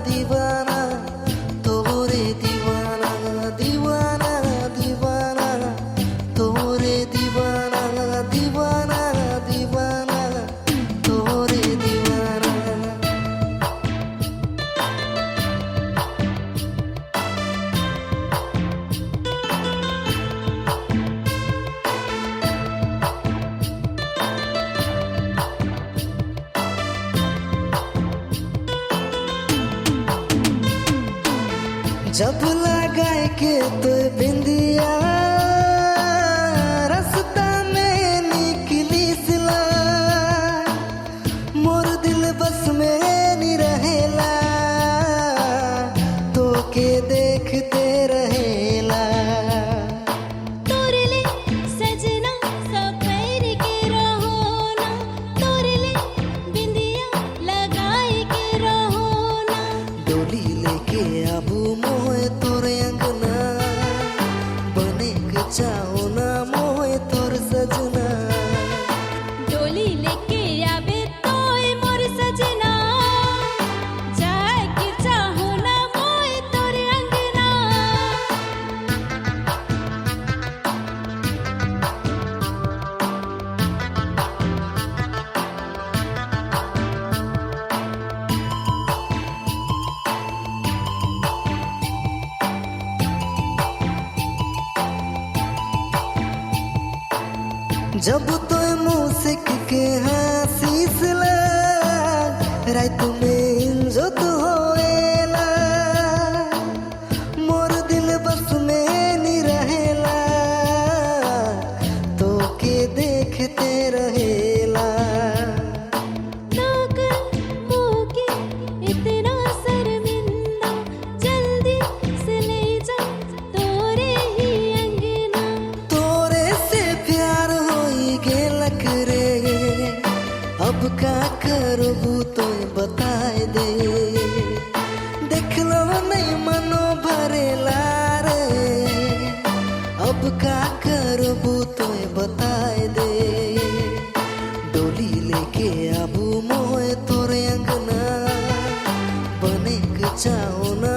दीवाना तोरे दीवाना दीवाना दीवाना तोरे दीवाना दीवाना दीवाना तोरे दीवाना। जब लगाए के तो बिंदिया रास्ता में निकली सिला मोर दिल बस में नहीं रहेला तो के देखते रहेला। तोरले सजना सफर के रहो ना तोरले बिंदिया लगाए के रहो ना डोली लेके आबू मोहे तोर अंगना बने के चाहो ना मोहे तोर सजना। डोली लेके आबे तोय मोर सजना जाए के चाहो ना मोय तोर अंगना। जब तो मूसिक के हंसीस लग रात में इंजोत होएला मोर दिल बस में नहीं रहेला तो के देखते रहेला। लोग मोके इतना शर्मिंदा जल्दी से ले जा तोरे ही अंगना। तोरे से प्यार होई गेलक रे अब का करबू तो बताए दे देखलो नहीं मनो भरेला रे अब का करबू तो बताए दे। डोली लेके आबू मोए तोरे अंगना बने के चाहो ना